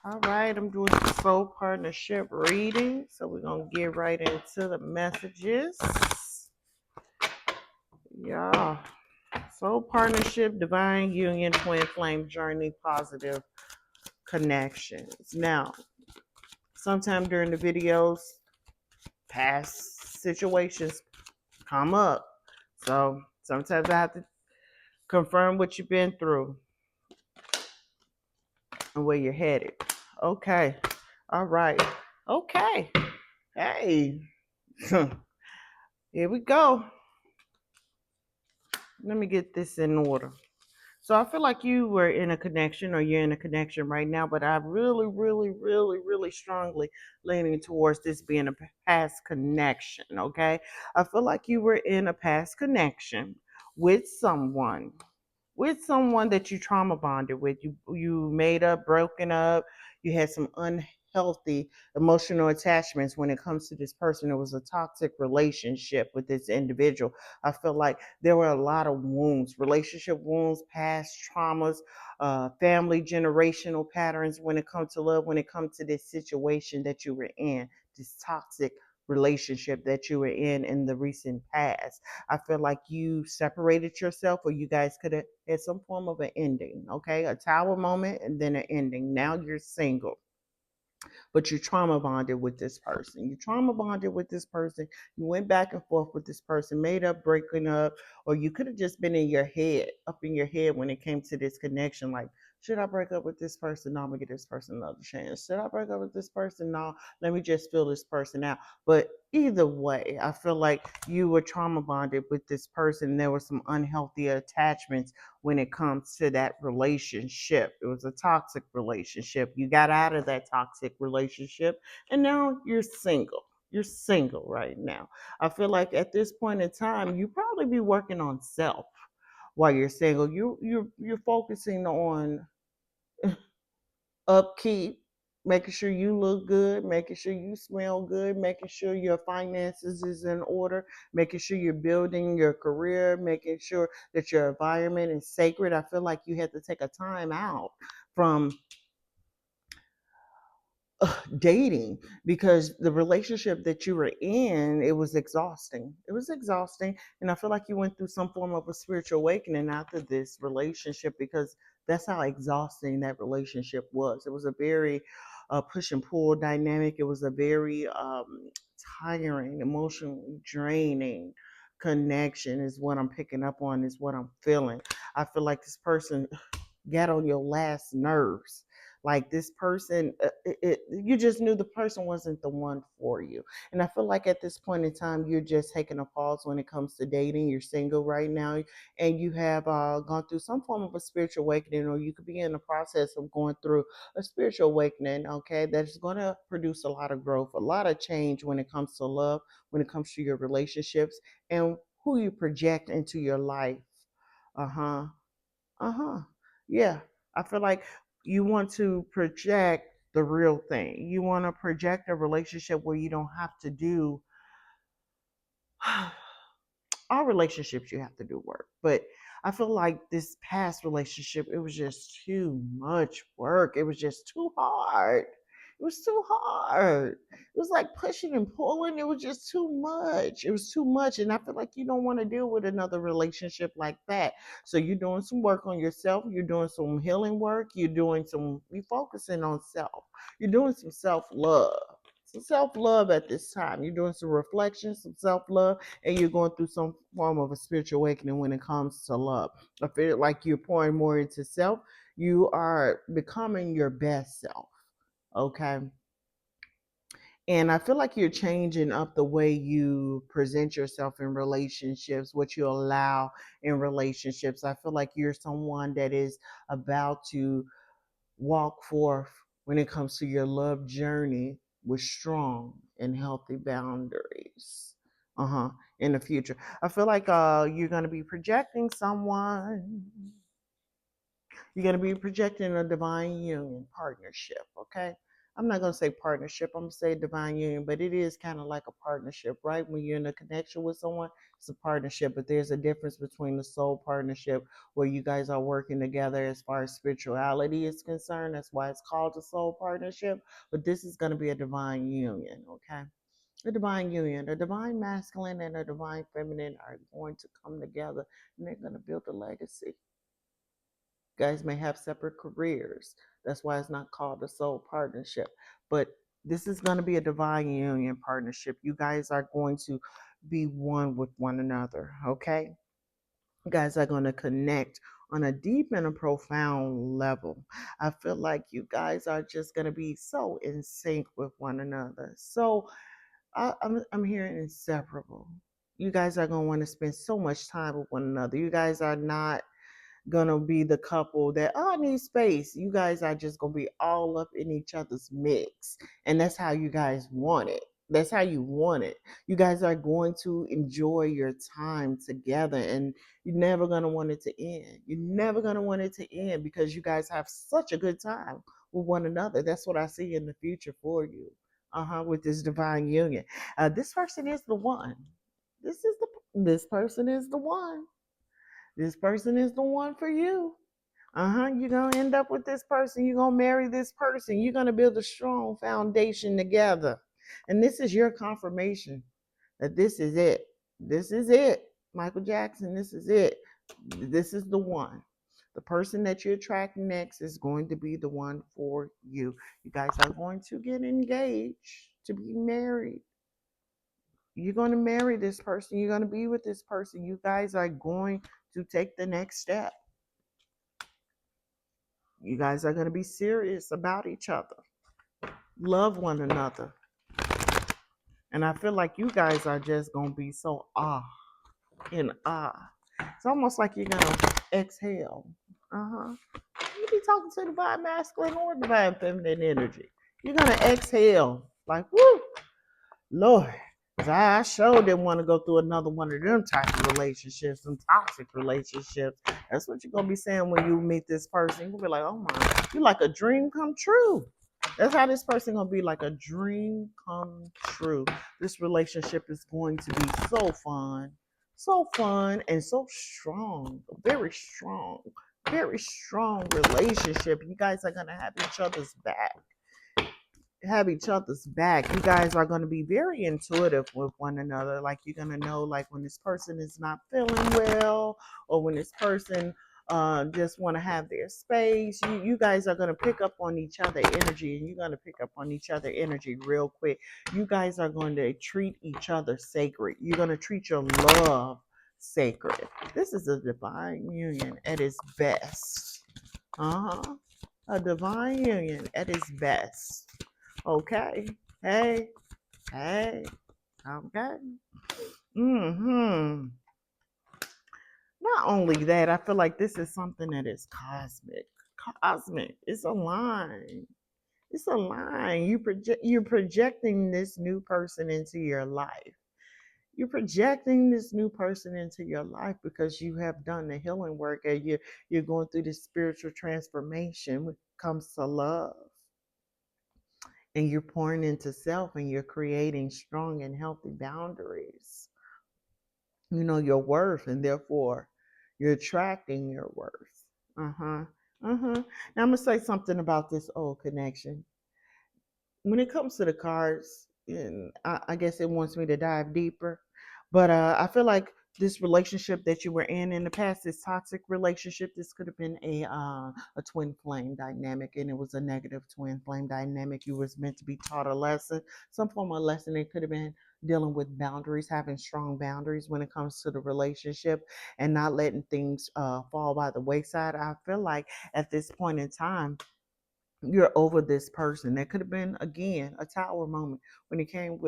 All right, I'm doing some soul partnership reading. So we're going to get right into the messages. Yeah. Soul partnership, divine union, twin flame journey, positive connections. Now, sometime during the videos, past situations come up. So sometimes I have to confirm what you've been through and where you're headed. Okay. All right. Okay. Hey. Here we go. Let me get this in order. So I feel like you were in a connection or you're in a connection right now, but I'm really strongly leaning towards this being a past connection, okay? I feel like you were in a past connection with someone that you trauma bonded with. You made up, broken up, you had some unhealthy emotional attachments when it comes to this person. It was a toxic relationship with this individual. I feel like there were a lot of wounds, relationship wounds, past traumas, family generational patterns when it comes to love, when it comes to this situation that you were in, this toxic relationship that you were in the recent past. I feel like you separated yourself, or you guys could have had some form of an ending, okay? A tower moment and then an ending. Now you're single, but you trauma bonded with this person. You trauma bonded with this person. You went back and forth with this person, made up, breaking up, or you could have just been in your head, up in your head when it came to this connection. Like, should I break up with this person? No, I'm gonna give this person another chance. Should I break up with this person? No, let me just feel this person out. But either way, I feel like you were trauma bonded with this person. There were some unhealthy attachments when it comes to that relationship. It was a toxic relationship. You got out of that toxic relationship and now you're single. You're single right now. I feel like at this point in time, you probably be working on self while you're single. You're focusing on upkeep, making sure you look good, making sure you smell good, making sure your finances is in order, making sure you're building your career, making sure that your environment is sacred. I feel like you had to take a time out from dating, because the relationship that you were in, it was exhausting. It was exhausting, and I feel like you went through some form of a spiritual awakening after this relationship, because that's how exhausting that relationship was. It was a very push and pull dynamic. It was a very tiring, emotionally draining connection, is what I'm picking up on, is what I'm feeling. I feel like this person got on your last nerves. Like this person, you just knew the person wasn't the one for you. And I feel like at this point in time, you're just taking a pause when it comes to dating. You're single right now, and you have gone through some form of a spiritual awakening, or you could be in the process of going through a spiritual awakening, okay, that's going to produce a lot of growth, a lot of change when it comes to love, when it comes to your relationships, and who you project into your life. Uh huh. Uh-huh. Yeah. I feel like you want to project the real thing. You want to project a relationship where you don't have to do all relationships, you have to do work. But I feel like this past relationship, it was just too much work. It was just too hard. It was too hard. It was like pushing and pulling. It was just too much. It was too much. And I feel like you don't want to deal with another relationship like that. So you're doing some work on yourself. You're doing some healing work. You're focusing on self. You're doing some self love. Some self love at this time. You're doing some reflection, some self love, and you're going through some form of a spiritual awakening when it comes to love. I feel like you're pouring more into self. You are becoming your best self. Okay. And I feel like you're changing up the way you present yourself in relationships, what you allow in relationships. I feel like you're someone that is about to walk forth when it comes to your love journey with strong and healthy boundaries. In the future, I feel like you're going to be projecting someone. You're going to be projecting a divine union partnership. Okay. I'm not going to say partnership, I'm going to say divine union, but it is kind of like a partnership, right? When you're in a connection with someone, it's a partnership, but there's a difference between the soul partnership where you guys are working together as far as spirituality is concerned. That's why it's called a soul partnership. But this is going to be a divine union, okay? A divine union, a divine masculine and a divine feminine are going to come together and they're going to build a legacy. You guys may have separate careers. That's why it's not called a soul partnership. But this is going to be a divine union partnership. You guys are going to be one with one another, okay? You guys are going to connect on a deep and a profound level. I feel like you guys are just going to be so in sync with one another. So I'm hearing inseparable. You guys are going to want to spend so much time with one another. You guys are not gonna be the couple that, oh, I need space. You guys are just gonna be all up in each other's mix, and that's how you guys want it. That's how you want it. You guys are going to enjoy your time together, and you're never gonna want it to end. You're never gonna want it to end because you guys have such a good time with one another. That's what I see in the future for you. With this divine union. This person is the one. This person is the one. This person is the one for you. You're going to end up with this person. You're going to marry this person. You're going to build a strong foundation together. And this is your confirmation that this is it. This is it. Michael Jackson, this is it. This is the one. The person that you attract next is going to be the one for you. You guys are going to get engaged to be married. You're going to marry this person. You're going to be with this person. You guys are going to take the next step. You guys are going to be serious about each other, love one another. And I feel like you guys are just going to be so in awe. It's almost like you're going to exhale. You be talking to divine masculine or divine feminine energy. You're going to exhale like, woo, Lord. I sure didn't want to go through another one of them type of relationships, some toxic relationships. That's what you're gonna be saying when you meet this person. You're gonna be like, oh my, you like a dream come true. That's how this person gonna be, like a dream come true. This relationship is going to be so fun, and so strong, very strong relationship. You guys are gonna have each other's back. You guys are going to be very intuitive with one another. Like you're going to know, like when this person is not feeling well, or when this person just want to have their space. You guys are going to pick up on each other energy, and you're going to pick up on each other energy real quick. You guys are going to treat each other sacred. You're going to treat your love sacred. This is a divine union at its best. A divine union at its best. Okay. Hey. Okay. Not only that, I feel like this is something that is cosmic. It's a line. It's a line. You're projecting this new person into your life. You're projecting this new person into your life because you have done the healing work, and you're going through this spiritual transformation when it comes to love. And you're pouring into self, and you're creating strong and healthy boundaries. You know your worth, and therefore you're attracting your worth. Now I'm gonna say something about this old connection. When it comes to the cards, and I guess it wants me to dive deeper, but I feel like this relationship that you were in the past, this toxic relationship, this could have been a twin flame dynamic, and it was a negative twin flame dynamic. You was meant to be taught a lesson, some form of lesson. It could have been dealing with boundaries, having strong boundaries when it comes to the relationship, and not letting things fall by the wayside. I feel like at this point in time, you're over this person. That could have been, again, a tower moment when it came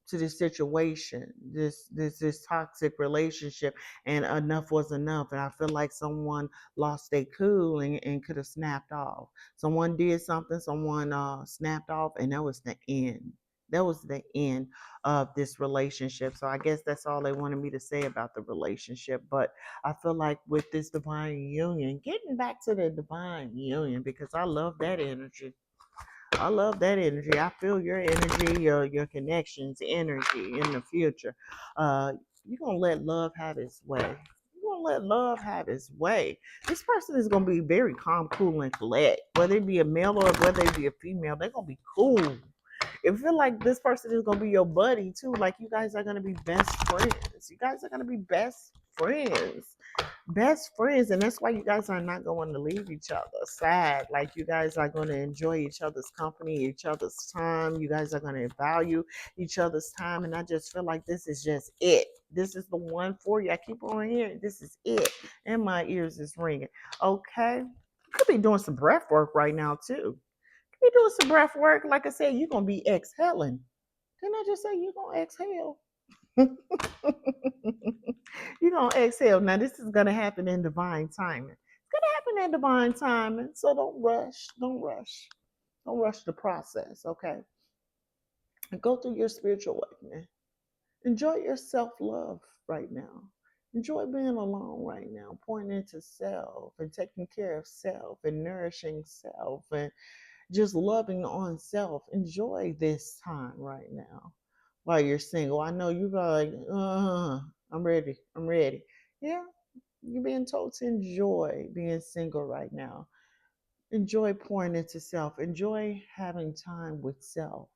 to this situation, this toxic relationship, and enough was enough. And I feel like someone lost their cool, and could have snapped off. Someone did something, someone snapped off, and that was the end. That was the end of this relationship. So I guess that's all they wanted me to say about the relationship. But I feel like with this divine union, getting back to the divine union, because I love that energy. I love that energy. I feel your energy, your connections, energy in the future. You're gonna let love have its way. You're gonna let love have its way. This person is gonna be very calm, cool, and collect. Whether it be a male or whether it be a female, they're gonna be cool. It feel like this person is gonna be your buddy too. Like you guys are gonna be best friends. You guys are gonna be best friends, and that's why you guys are not going to leave each other sad. Like you guys are going to enjoy each other's company, each other's time. You guys are going to value each other's time, and I just feel like this is just it. This is the one for you. I keep on hearing this is it, and my ears is ringing. Okay, you could be doing some breath work right now too. You doing some breath work. Like I said, you're gonna be exhaling. Didn't I just say you're gonna exhale? You're gonna exhale. Now this is gonna happen in divine timing. It's gonna happen in divine timing. So don't rush. Don't rush. Don't rush the process. Okay. And go through your spiritual awakening. Enjoy your self-love right now. Enjoy being alone right now, pointing into self and taking care of self and nourishing self and just loving on self. Enjoy this time right now while you're single. I know you're like, I'm ready. I'm ready. Yeah, you're being told to enjoy being single right now. Enjoy pouring into self. Enjoy having time with self.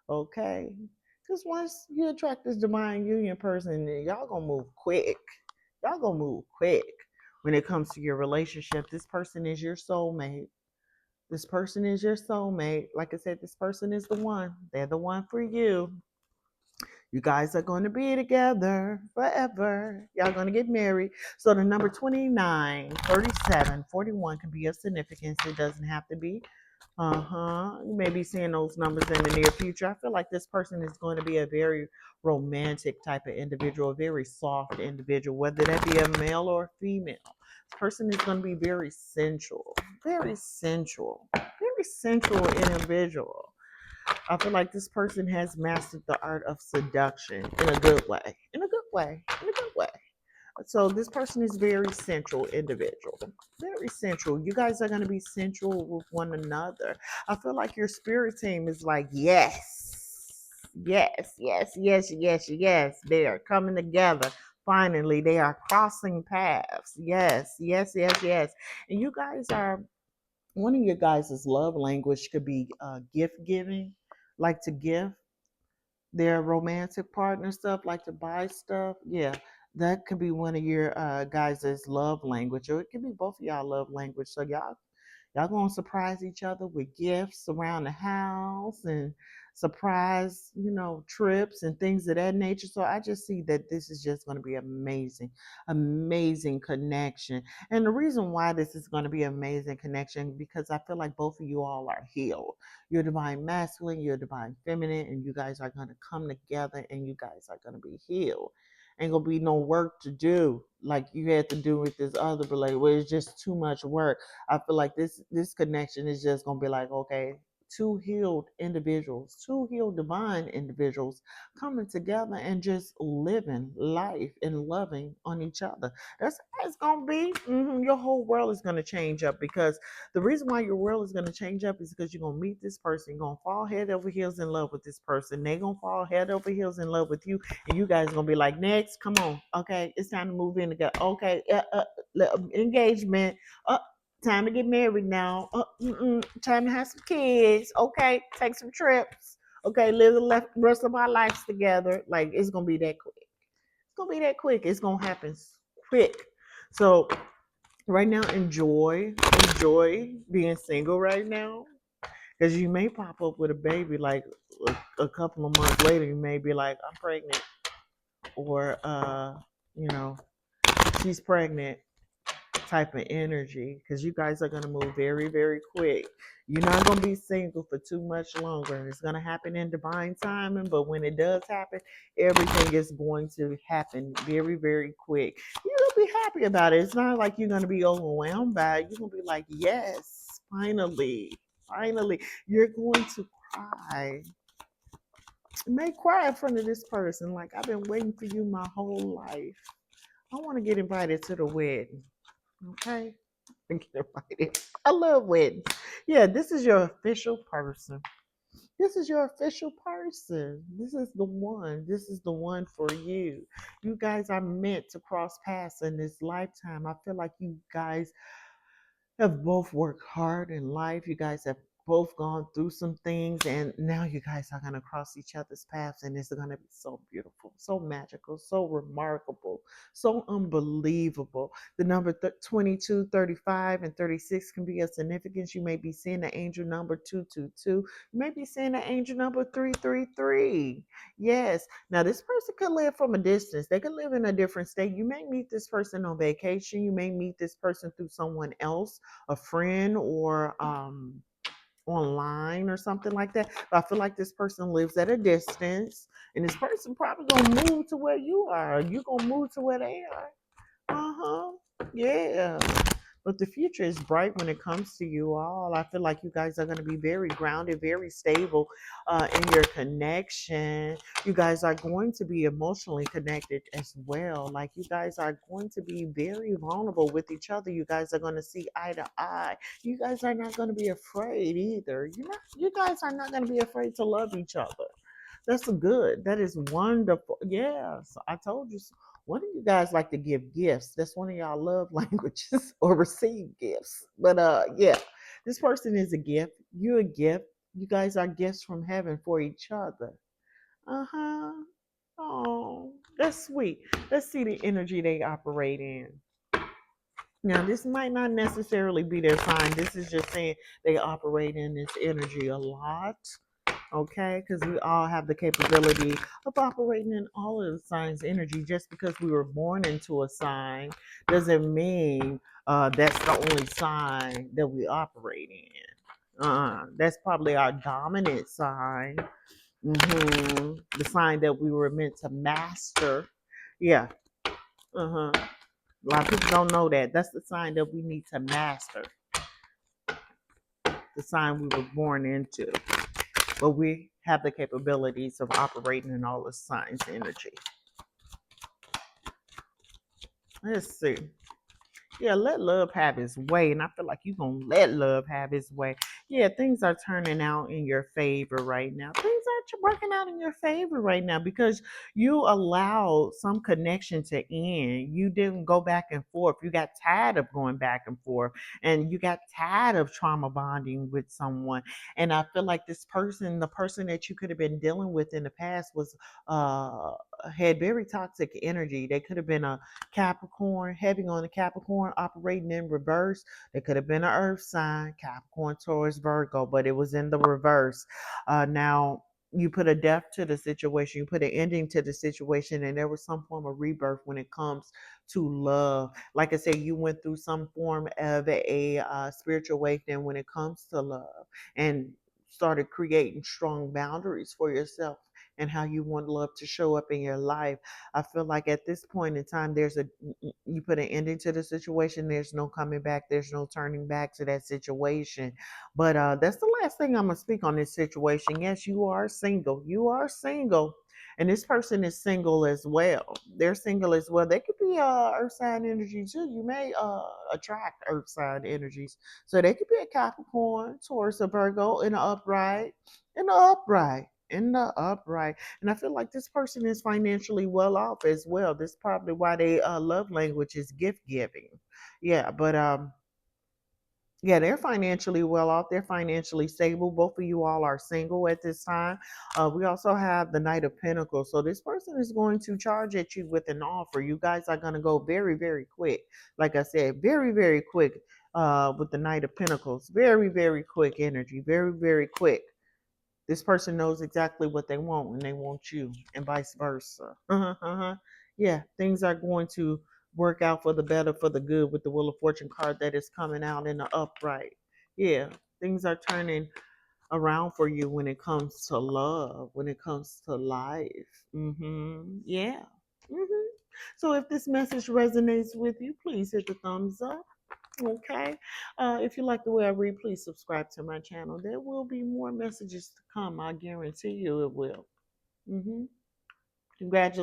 Okay? Because once you attract this divine union person, y'all gonna move quick. Y'all gonna move quick when it comes to your relationship. This person is your soulmate. This person is your soulmate. Like I said, this person is the one. They're the one for you. You guys are going to be together forever. Y'all going to get married. So the number 29, 37, 41 can be of significance. It doesn't have to be. You may be seeing those numbers in the near future. I feel like this person is going to be a very romantic type of individual, a very soft individual, whether that be a male or a female. This person is going to be very sensual individual. I feel like this person has mastered the art of seduction in a good way. In a good way. In a good way. So this person is very sensual individual. Very sensual. You guys are going to be sensual with one another. I feel like your spirit team is like, yes. Yes, yes, yes, yes, yes. They are coming together. Finally, they are crossing paths. Yes, yes, yes, yes. And you guys are one of your guys' love language could be gift giving, like to give their romantic partner stuff, like to buy stuff. Yeah, that could be one of your guys' love language, or it could be both of y'all love language. So y'all gonna surprise each other with gifts around the house and surprise, trips and things of that nature. So I just see that this is just gonna be amazing, amazing connection. And the reason why this is gonna be amazing connection because I feel like both of you all are healed. You're divine masculine, you're divine feminine, and you guys are gonna come together and you guys are gonna be healed. Ain't gonna be no work to do like you had to do with this other relationship where it's just too much work. I feel like this connection is just gonna be like, okay, two healed individuals, two healed divine individuals coming together and just living life and loving on each other. That's how it's gonna be. Your whole world is gonna change up because the reason why your world is gonna change up is because you're gonna meet this person, you're gonna fall head over heels in love with this person. They're gonna fall head over heels in love with you, and you guys gonna be like, next, come on, okay, it's time to move in together. Okay, engagement. Time to get married now. Time to have some kids. Okay, take some trips. Okay, live the rest of our lives together. Like it's gonna be that quick. It's gonna be that quick. It's gonna happen quick. So right now, enjoy being single right now, because you may pop up with a baby like a couple of months later. You may be like, I'm pregnant, or you know, she's pregnant type of energy because you guys are going to move very, very quick. You're not going to be single for too much longer. It's going to happen in divine timing, but when it does happen, everything is going to happen very, very quick. You're going to be happy about it. It's not like you're going to be overwhelmed by it. You're going to be like, yes, finally, finally. You're going to cry. You may cry in front of this person. Like, I've been waiting for you my whole life. I want to get invited to the wedding. Okay? Get invited. I love weddings. Yeah, this is your official person. This is your official person. This is the one. This is the one for you. You guys are meant to cross paths in this lifetime. I feel like you guys have both worked hard in life. You guys have both gone through some things, and now you guys are going to cross each other's paths, and it's going to be so beautiful, so magical, so remarkable, so unbelievable. The number 22, 35, and 36 can be a significance. You may be seeing the angel number 222. You may be seeing the angel number 333. Yes. Now, this person could live from a distance. They could live in a different state. You may meet this person on vacation. You may meet this person through someone else, a friend, or online or something like that. But I feel like this person lives at a distance, and this person probably gonna move to where you are. You gonna move to where they are. Uh-huh. Yeah. But the future is bright when it comes to you all. I feel like you guys are going to be very grounded, very stable in your connection. You guys are going to be emotionally connected as well. Like you guys are going to be very vulnerable with each other. You guys are going to see eye to eye. You guys are not going to be afraid either. You guys are not going to be afraid to love each other. That's good. That is wonderful. Yes, I told you. One of you guys like to give gifts. That's one of y'all love languages or receive gifts. But yeah, this person is a gift. You're a gift. You guys are gifts from heaven for each other. Uh-huh. Oh, that's sweet. Let's see the energy they operate in. Now, this might not necessarily be their sign. This is just saying they operate in this energy a lot. Okay, because we all have the capability of operating in all of the signs' energy. Just because we were born into a sign doesn't mean that's the only sign that we operate in. That's probably our dominant sign, the sign that we were meant to master. Yeah. Uh-huh. A lot of people don't know that. That's the sign that we need to master, the sign we were born into. But we have the capabilities of operating in all the signs energy. Let's see. Yeah, let love have its way. And I feel like you're going to let love have its way. Yeah, things are turning out in your favor right now. Things are working out in your favor right now because you allowed some connection to end. You didn't go back and forth. You got tired of going back and forth, and you got tired of trauma bonding with someone. And I feel like this person, the person that you could have been dealing with in the past, was uh had very toxic energy. They could have been a Capricorn, heavy on the Capricorn, operating in reverse. It could have been an earth sign, Capricorn, Taurus, Virgo, but it was in the reverse. Now, you put a death to the situation, you put an ending to the situation, and there was some form of rebirth when it comes to love. Like I said, you went through some form of a spiritual awakening when it comes to love, and started creating strong boundaries for yourself and how you want love to show up in your life. I feel like at this point in time, you put an ending to the situation. There's no coming back. There's no turning back to that situation. But that's the last thing I'm gonna speak on this situation. Yes, you are single. You are single. And this person is single as well. They're single as well. They could be earth sign energy too. You may attract earth sign energies. So they could be a Capricorn, Taurus, or Virgo in the upright, in the upright, in the upright. And I feel like this person is financially well off as well. This is probably why they love language is gift giving. Yeah, but yeah, they're financially well off. They're financially stable. Both of you all are single at this time. We also have the Knight of Pentacles. So this person is going to charge at you with an offer. You guys are going to go very, very quick. Like I said, very, very quick with the Knight of Pentacles. Very, very quick energy. Very, very quick. This person knows exactly what they want when they want you, and vice versa. Yeah, things are going to work out for the better, for the good with the Wheel of Fortune card that is coming out in the upright. Yeah, things are turning around for you when it comes to love, when it comes to life. Yeah. So if this message resonates with you, please hit the thumbs up. Okay. If you like the way I read, please subscribe to my channel. There will be more messages to come. I guarantee you it will. Congratulations.